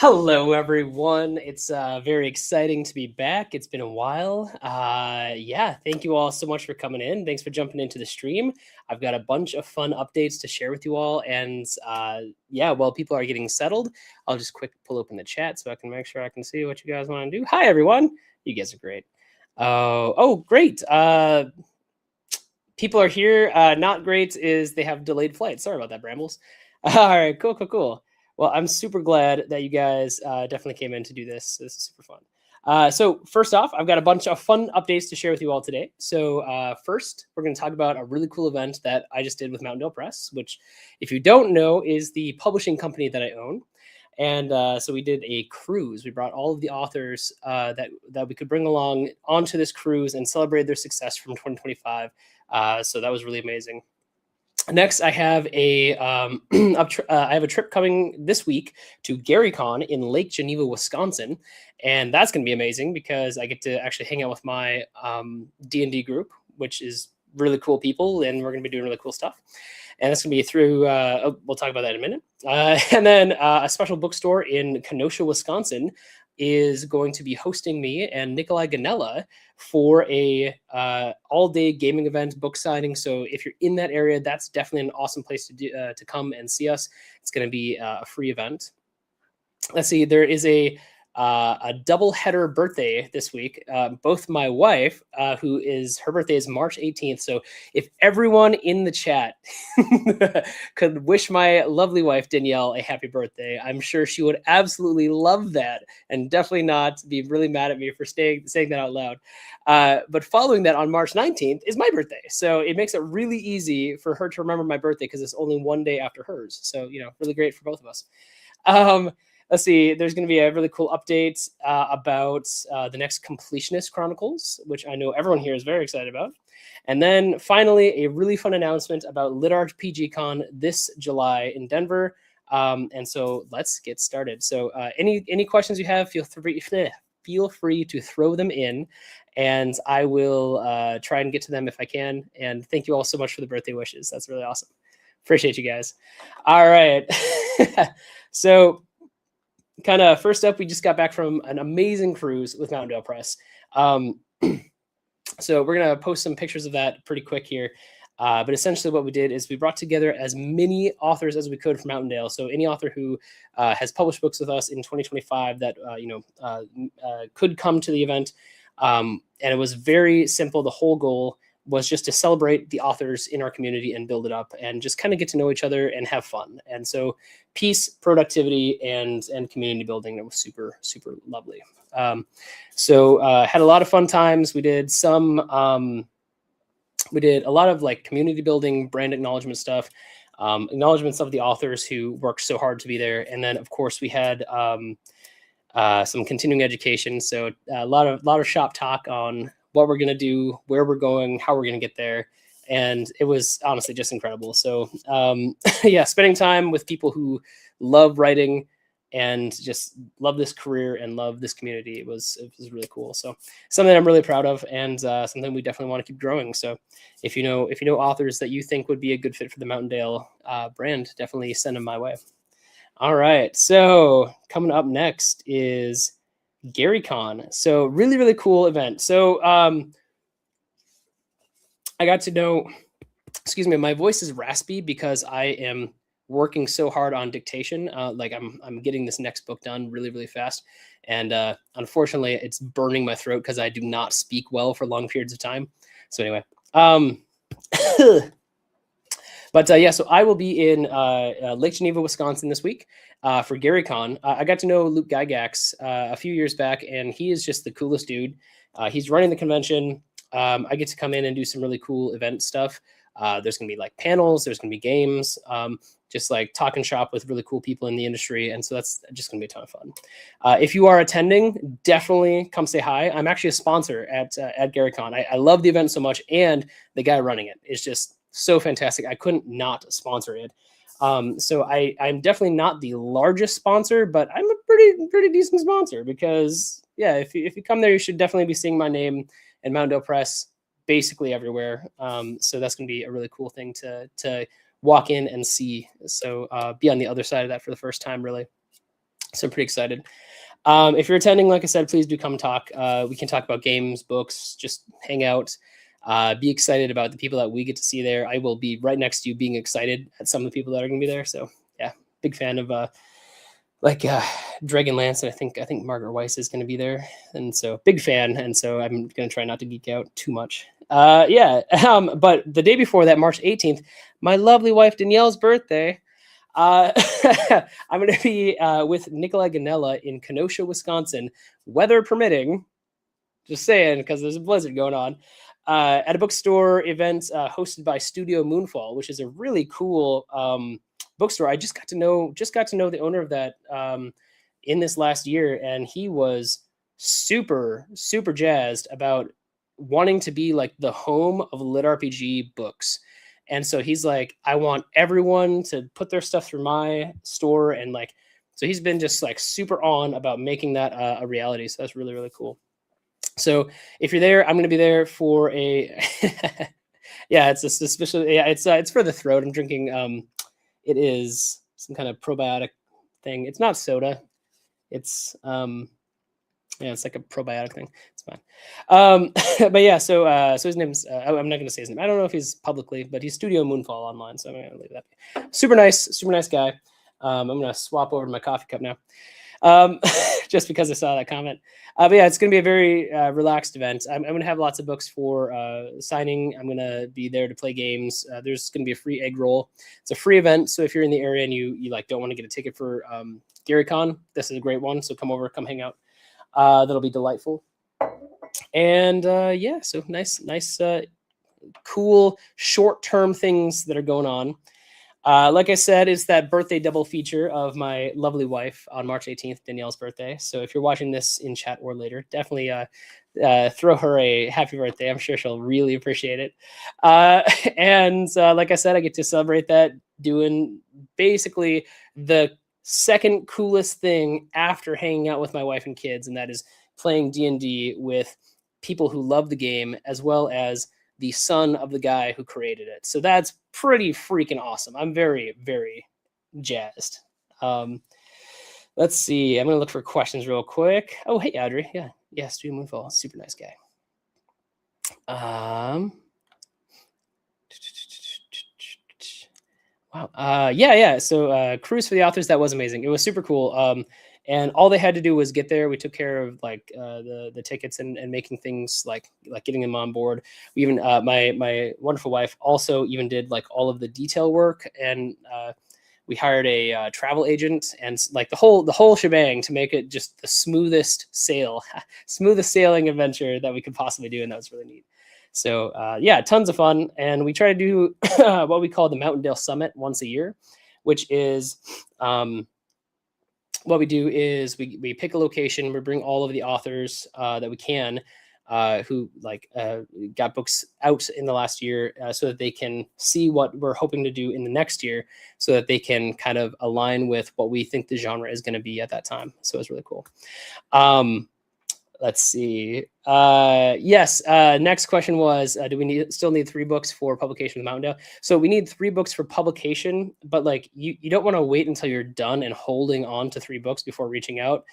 Hello, everyone. It's very exciting to be back. It's been a while. Yeah, thank you all so much for coming in. Thanks for jumping into the stream. I've got a bunch of fun updates to share with you all. And yeah, while people are getting settled, I'll just quick pull open the chat so I can make sure I can see what you guys want to do. Hi, everyone. You guys are great. Oh, great. People are here. Not great is they have delayed flights. Sorry about that, Brambles. All right, cool. Well, I'm super glad that you guys definitely came in to do this. This is super fun. So first off, I've got a bunch of fun updates to share with you all today. So first, we're going to talk about a really cool event that I just did with Mountain Dale Press, which, if you don't know, is the publishing company that I own. And so we did a cruise. We brought all of the authors that we could bring along onto this cruise and celebrate their success from 2025. So that was really amazing. Next, I have I have a trip coming this week to GaryCon in Lake Geneva, Wisconsin, and that's going to be amazing because I get to actually hang out with my D&D group, which is really cool people, and we're going to be doing really cool stuff. And that's going to be through. We'll talk about that in a minute. And then a special bookstore in Kenosha, Wisconsin, is going to be hosting me and Nikolai Ganella for a all-day gaming event, book signing. So if you're in that area, that's definitely an awesome place to come and see us. It's going to be a free event. Let's see, there is a double header birthday this week. Both my wife, her birthday is March 18th. So if everyone in the chat could wish my lovely wife, Danielle, a happy birthday, I'm sure she would absolutely love that and definitely not be really mad at me for saying that out loud. But following that, on March 19th is my birthday. So it makes it really easy for her to remember my birthday because it's only one day after hers. So, really great for both of us. Let's see, there's going to be a really cool update about the next Completionist Chronicles, which I know everyone here is very excited about. And then finally, a really fun announcement about LitArch PGCon this July in Denver. And so let's get started. So any questions you have, feel free to throw them in, and I will try and get to them if I can. And thank you all so much for the birthday wishes. That's really awesome. Appreciate you guys. All right. So kind of first up, we just got back from an amazing cruise with Mountain Dale Press. So we're going to post some pictures of that pretty quick here. But essentially what we did is we brought together as many authors as we could from Mountain Dale. So any author who has published books with us in 2025 that, could come to the event. And it was very simple. The whole goal was just to celebrate the authors in our community and build it up and just kind of get to know each other and have fun. And so peace, productivity, and community building. It was super, super lovely. So had a lot of fun times. We did we did a lot of like community building, brand acknowledgement stuff, acknowledgements of the authors who worked so hard to be there. And then of course we had some continuing education. So a lot of shop talk on what we're going to do, where we're going, how we're going to get there. And it was honestly just incredible. So yeah, spending time with people who love writing and just love this career and love this community, it was really cool. So something I'm really proud of, and something we definitely want to keep growing. So if you know authors that you think would be a good fit for the Mountain Dale brand, definitely send them my way. All right. So coming up next is GaryCon. So really, really cool event. So I got to know, excuse me, my voice is raspy because I am working so hard on dictation. Like I'm getting this next book done really, really fast. And unfortunately, it's burning my throat because I do not speak well for long periods of time. So anyway, but yeah, so I will be in Lake Geneva, Wisconsin this week for GaryCon. I got to know Luke Gygax a few years back, and he is just the coolest dude. He's running the convention. I get to come in and do some really cool event stuff. There's going to be like panels, there's going to be games, just like talk and shop with really cool people in the industry. And so that's just going to be a ton of fun. If you are attending, definitely come say hi. I'm actually a sponsor at GaryCon. I love the event so much, and the guy running it is just so fantastic. I couldn't not sponsor it. So I'm definitely not the largest sponsor, but I'm a pretty decent sponsor because yeah, if you come there, you should definitely be seeing my name and Mountain Dale Press basically everywhere. So that's going to be a really cool thing to walk in and see. So be on the other side of that for the first time, really. So I'm pretty excited. If you're attending, like I said, please do come talk. We can talk about games, books, just hang out. Be excited about the people that we get to see there. I will be right next to you, being excited at some of the people that are going to be there. So yeah, big fan of Dragonlance, and I think Margaret Weiss is going to be there, and so big fan. And so I'm going to try not to geek out too much. Yeah. But the day before that, March 18th, my lovely wife Danielle's birthday. Uh, I'm going to be with Nikolai Ganella in Kenosha, Wisconsin, weather permitting. Just saying, because there's a blizzard going on. At a bookstore event hosted by Studio Moonfall, which is a really cool bookstore. I just got to know the owner of that in this last year, and he was super jazzed about wanting to be like the home of lit RPG books. And so he's like, I want everyone to put their stuff through my store, and like, so he's been just like super on about making that a reality. So that's really cool. So if you're there, I'm going to be there for a yeah, it's a suspicious, yeah, it's for the throat. I'm drinking it is some kind of probiotic thing. It's not soda. It's yeah, it's like a probiotic thing. It's fine. But yeah, so his name's I'm not going to say his name. I don't know if he's publicly, but he's Studio Moonfall online, so I'm going to leave that be. Super nice guy. I'm going to swap over to my coffee cup now. Just because I saw that comment. But yeah, it's going to be a very relaxed event. I'm going to have lots of books for signing. I'm going to be there to play games. There's going to be a free egg roll. It's a free event, so if you're in the area and you like don't want to get a ticket for GaryCon, this is a great one. So come over, come hang out. That'll be delightful. And yeah, so nice, cool short-term things that are going on. Like I said, it's that birthday double feature of my lovely wife on March 18th, Danielle's birthday. So if you're watching this in chat or later, definitely throw her a happy birthday. I'm sure she'll really appreciate it. And like I said, I get to celebrate that doing basically the second coolest thing after hanging out with my wife and kids, and that is playing D&D with people who love the game, as well as the son of the guy who created it. So that's pretty freaking awesome. I'm very jazzed. Let's see. I'm going to look for questions real quick. Oh, hey, Audrey. Yeah, Studio Moonfall. Super nice guy. Wow. Yeah. So Cruise for the Authors, that was amazing. It was super cool. And all they had to do was get there. We took care of like the tickets and making things like getting them on board. We even my wonderful wife also even did like all of the detail work, and we hired a travel agent and like the whole shebang to make it just the smoothest sailing adventure that we could possibly do, and that was really neat. So yeah, tons of fun. And we try to do what we call the Mountaindale Summit once a year, which is what we do is we pick a location, we bring all of the authors that we can who like got books out in the last year so that they can see what we're hoping to do in the next year, so that they can kind of align with what we think the genre is going to be at that time. So it's really cool. Let's see. Yes. Next question was, do we still need 3 books for publication with Mountaindale? So we need 3 books for publication, but like you don't want to wait until you're done and holding on to 3 books before reaching out.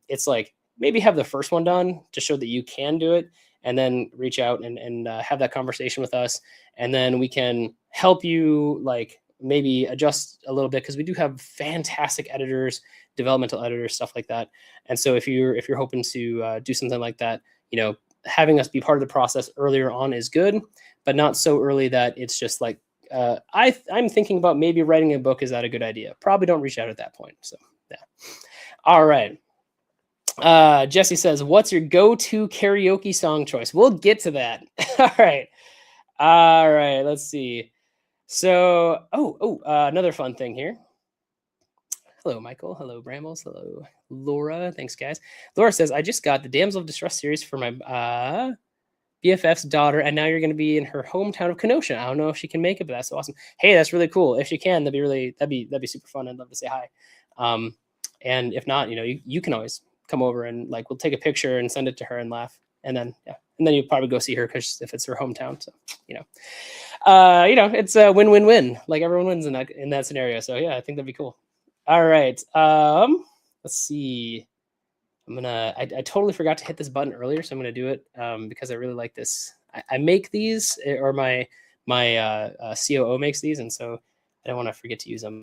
It's like maybe have the first one done to show that you can do it, and then reach out and have that conversation with us. And then we can help you like maybe adjust a little bit, because we do have fantastic editors, developmental editors, stuff like that. And so if you're hoping to do something like that, you know, having us be part of the process earlier on is good, but not so early that it's just like I'm thinking about maybe writing a book. Is that a good idea? Probably don't reach out at that point. So yeah. All right. Jesse says, what's your go-to karaoke song choice? We'll get to that. All right. Let's see. So, another fun thing here. Hello, Michael. Hello, Brambles. Hello, Laura. Thanks, guys. Laura says, I just got the Damsel of Distress series for my BFF's daughter, and now you're going to be in her hometown of Kenosha. I don't know if she can make it, but that's so awesome. Hey, that's really cool. If she can, that'd be super fun. I'd love to say hi. And if not, you know, you can always come over and like we'll take a picture and send it to her and laugh, and then you'll probably go see her because if it's her hometown. So it's a win-win-win. Like everyone wins in that scenario. So yeah, I think that'd be cool. All right. let's see. I totally forgot to hit this button earlier, so I'm gonna do it because I really like this. I make these, or my COO makes these, and so I don't want to forget to use them.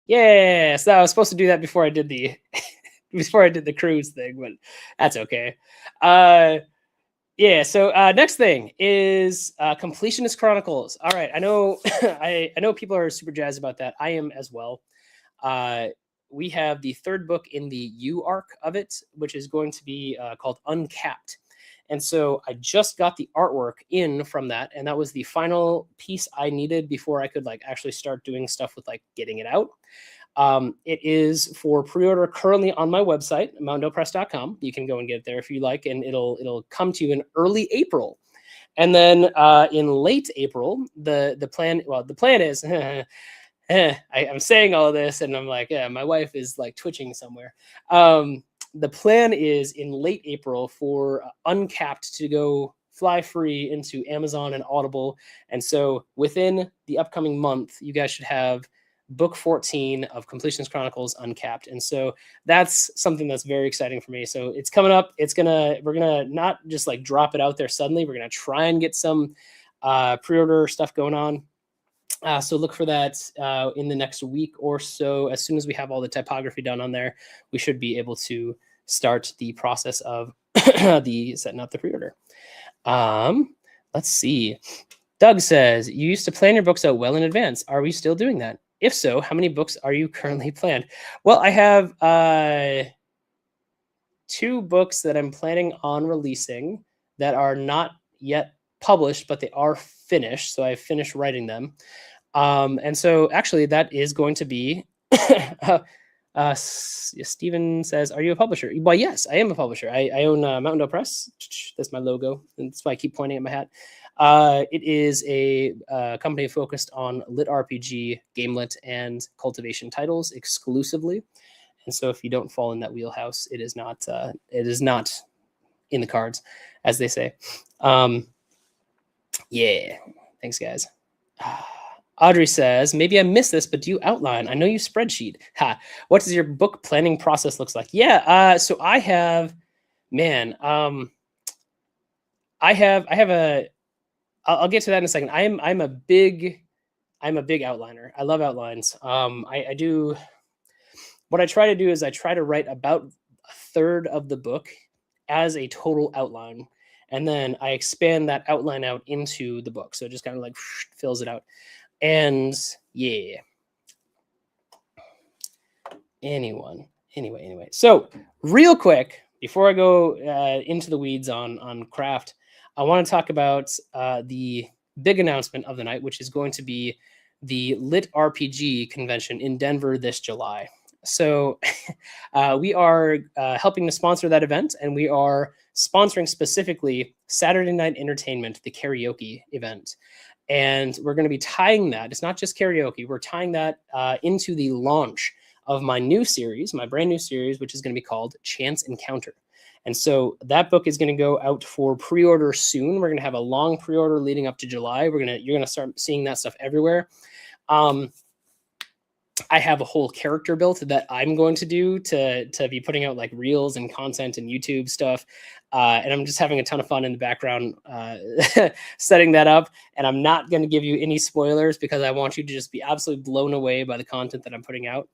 Yeah, so I was supposed to do that before I did the before I did the cruise thing, but that's okay. Yeah. So next thing is Completionist Chronicles. All right, I know I know people are super jazzed about that. I am as well. Uh, we have the third book in the U arc of it, which is going to be called Uncapped. And so I just got the artwork in from that, and that was the final piece I needed before I could like actually start doing stuff with like getting it out. It is for pre-order currently on my website, mountaindopress.com. You can go and get it there if you like, and it'll come to you in early April. And then in late April, the plan is I'm saying all of this and I'm like, yeah, my wife is like twitching somewhere. The plan is in late April for Uncapped to go fly free into Amazon and Audible. And so within the upcoming month, you guys should have book 14 of Completionist Chronicles Uncapped. And so that's something that's very exciting for me. So it's coming up. We're gonna not just like drop it out there suddenly. We're gonna try and get some pre-order stuff going on. So look for that in the next week or so. As soon as we have all the typography done on there, we should be able to start the process of the setting up the pre-order. Let's see. Doug says, you used to plan your books out well in advance. Are we still doing that? If so, how many books are you currently planned? Well, I have 2 books that I'm planning on releasing that are not yet published, but they are finished. So I finished writing them. And so actually that is going to be, Steven says, are you a publisher? Well, yes, I am a publisher. I own Mountain Dew Press. That's my logo. And that's why I keep pointing at my hat. It is a company focused on lit RPG, gamelit, and cultivation titles exclusively. And so if you don't fall in that wheelhouse, it is not in the cards, as they say. Yeah. Thanks, guys. Audrey says, maybe I missed this, but do you outline? I know you spreadsheet. Ha. What does your book planning process looks like? Yeah. So I have, man, I have I'll get to that in a second. I'm a big outliner. I love outlines. I do, what I try to do is I try to write about a third of the book as a total outline. And then I expand that outline out into the book. So it just kind of like fills it out. And yeah. Anyway. So real quick, before I go into the weeds on craft, I want to talk about the big announcement of the night, which is going to be the Lit RPG convention in Denver this July. So we are helping to sponsor that event, and we are sponsoring specifically Saturday Night Entertainment, the karaoke event. And we're going to be tying that. It's not just karaoke. We're tying that into the launch of my new series, my brand new series, which is going to be called Chance Encounter. And so that book is going to go out for pre-order soon. We're going to have a long pre-order leading up to July. You're going to start seeing that stuff everywhere. I have a whole character built that I'm going to do to be putting out like reels and content and YouTube stuff. And I'm just having a ton of fun in the background setting that up. And I'm not going to give you any spoilers because I want you to just be absolutely blown away by the content that I'm putting out.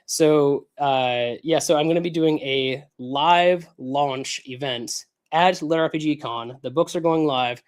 So I'm going to be doing a live launch event at Lit RPG Con. The books are going live.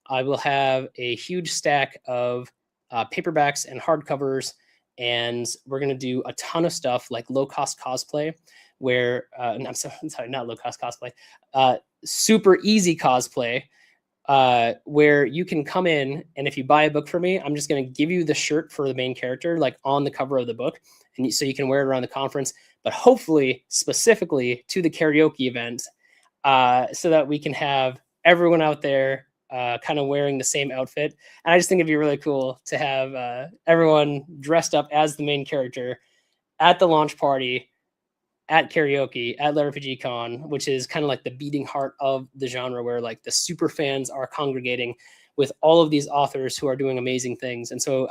I will have a huge stack of paperbacks and hardcovers, and we're going to do a ton of stuff like low-cost cosplay, where I'm sorry, not low-cost cosplay, super easy cosplay, where you can come in, and if you buy a book for me, I'm just going to give you the shirt for the main character, like on the cover of the book, and so you can wear it around the conference, but hopefully specifically to the karaoke event, so that we can have everyone out there kind of wearing the same outfit. And I just think it'd be really cool to have everyone dressed up as the main character at the launch party at karaoke at Lit RPG Con, which is kind of like the beating heart of the genre, where like the super fans are congregating. with all of these authors who are doing amazing things. And so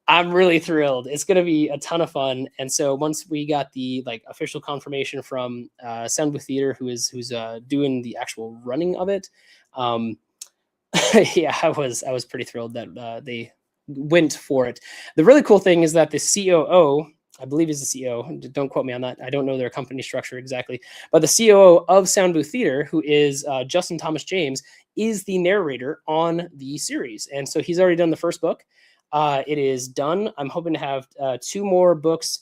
I'm really thrilled. It's going to be a ton of fun. And so once we got the like official confirmation from Sound Booth Theater, who's doing the actual running of it, yeah, I was pretty thrilled that they went for it. The really cool thing is that the COO, I believe is the CEO. Don't quote me on that. I don't know their company structure exactly, but the COO of Sound Booth Theater, who is Justin Thomas James, is the narrator on the series, and so he's already done the first book. It is done. I'm hoping to have 2 more books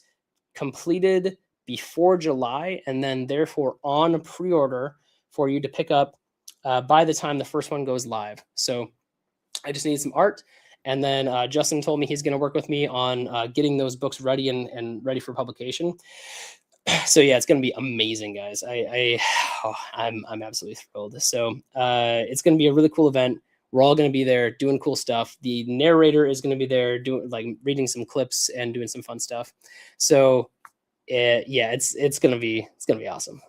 completed before July, and then therefore on pre-order for you to pick up by the time the first one goes live. So I just need some art. And then Justin told me he's going to work with me on getting those books ready and ready for publication. So yeah, it's going to be amazing, guys. I'm absolutely thrilled. So it's going to be a really cool event. We're all going to be there doing cool stuff. The narrator is going to be there doing like reading some clips and doing some fun stuff. So yeah, it's gonna be awesome.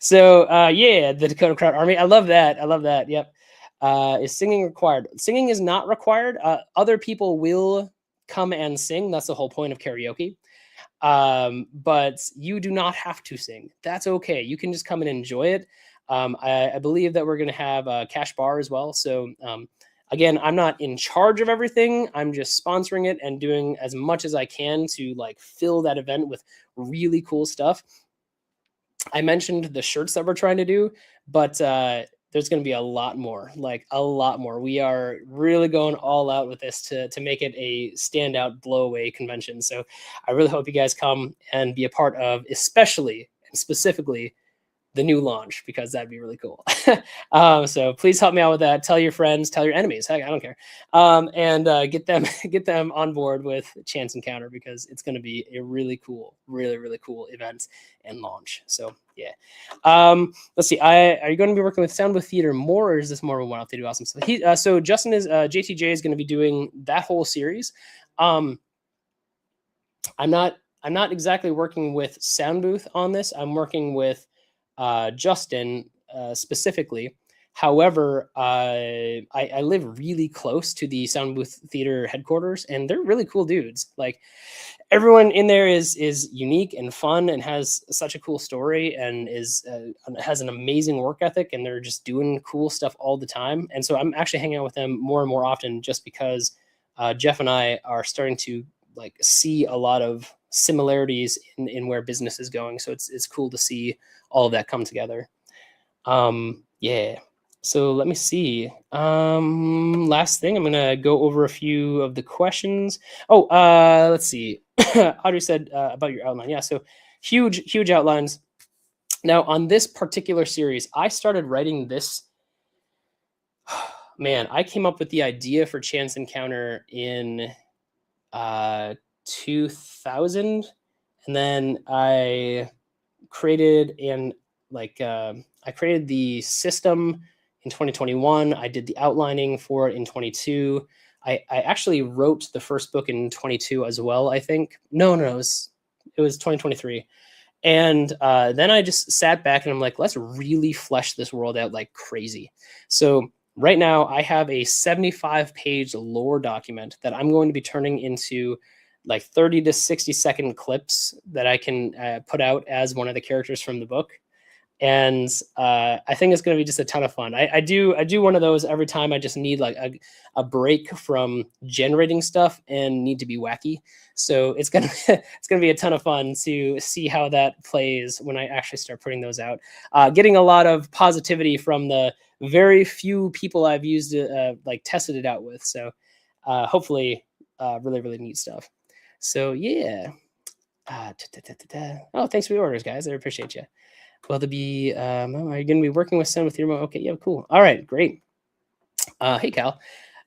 So yeah, the Dakota Crowd Army. I love that. Yep. Is singing required? Singing is not required. Other people will come and sing. That's the whole point of karaoke. But you do not have to sing. That's okay. You can just come and enjoy it. I believe that we're going to have a cash bar as well. So again, I'm not in charge of everything. I'm just sponsoring it and doing as much as I can to like fill that event with really cool stuff. I mentioned the shirts that we're trying to do, but there's going to be a lot more, like a lot more. We are really going all out with this to make it a standout blow away convention. So I really hope you guys come and be a part of, especially and specifically the new launch, because that'd be really cool. So please help me out with that. Tell your friends, tell your enemies. Heck, I don't care. And get them on board with Chance Encounter, because it's going to be a really cool event and launch. So yeah. Let's see. Are you going to be working with Sound Booth Theater more, or is this more of a one-off? They do awesome stuff. So Justin is JTJ is going to be doing that whole series. I'm not exactly working with Sound Booth on this. I'm working with Justin specifically. However, I live really close to the Sound Booth Theater headquarters, and they're really cool dudes. Like everyone in there is unique and fun and has such a cool story and has an amazing work ethic, and they're just doing cool stuff all the time. And so I'm actually hanging out with them more and more often, just because Jeff and I are starting to like see a lot of similarities in where business is going. So it's cool to see all of that come together. Yeah. So let me see. Last thing, I'm gonna go over a few of the questions. Oh, let's see. Audrey said about your outline. Yeah, so huge outlines. Now on this particular series, I started writing this. Man, I came up with the idea for Chance Encounter in 2000, and then I created I created the system in 2021. I did the outlining for it in 22. I actually wrote the first book in 22 as well, I think. No, it was 2023. And then I just sat back and I'm like, let's really flesh this world out like crazy. So right now I have a 75-page lore document that I'm going to be turning into like 30 to 60-second clips that I can put out as one of the characters from the book. And I think it's going to be just a ton of fun. I do one of those every time I just need like a break from generating stuff and need to be wacky. So it's gonna be a ton of fun to see how that plays when I actually start putting those out. Getting a lot of positivity from the very few people I've used it, like tested it out with. So hopefully really neat stuff. So yeah. Oh, thanks for the orders, guys. I appreciate you. Well, to be, are you going to be working with Sound with your remote? Okay, yeah, cool. All right, great. Hey, Cal.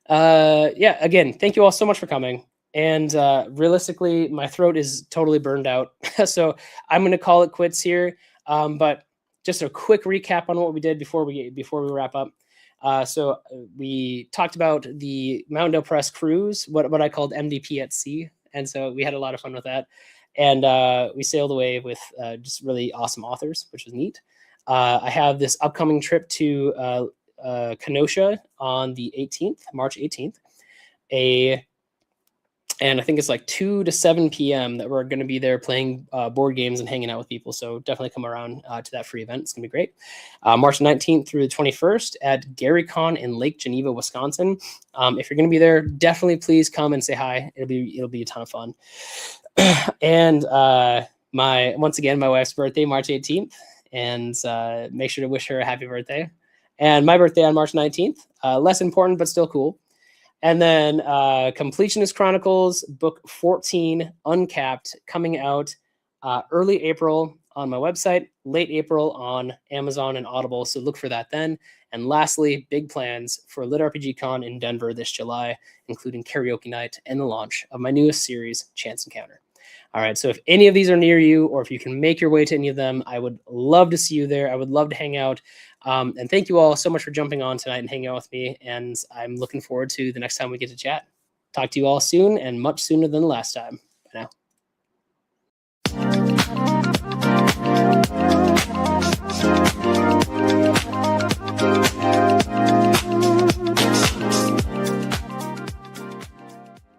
Yeah, again, thank you all so much for coming. And realistically, my throat is totally burned out, so I'm going to call it quits here. But just a quick recap on what we did before we wrap up. So we talked about the Mountaindale Press cruise, what I called MDP at sea, and so we had a lot of fun with that. And we sailed away with just really awesome authors, which was neat. I have this upcoming trip to Kenosha on the 18th, March 18th. And I think it's like 2 to 7 p.m. that we're going to be there playing board games and hanging out with people. So definitely come around to that free event. It's going to be great. March 19th through the 21st at GaryCon in Lake Geneva, Wisconsin. If you're going to be there, definitely please come and say hi. It'll be a ton of fun. And once again, my wife's birthday, March 18th. And make sure to wish her a happy birthday. And my birthday on March 19th. Less important, but still cool. And then Completionist Chronicles, book 14, Uncapped, coming out early April on my website, late April on Amazon and Audible. So look for that then. And lastly, big plans for Lit RPG Con in Denver this July, including karaoke night and the launch of my newest series, Chance Encounter. All right, so if any of these are near you, or if you can make your way to any of them, I would love to see you there. I would love to hang out. And thank you all so much for jumping on tonight and hanging out with me. And I'm looking forward to the next time we get to chat. Talk to you all soon, and much sooner than the last time. Bye now.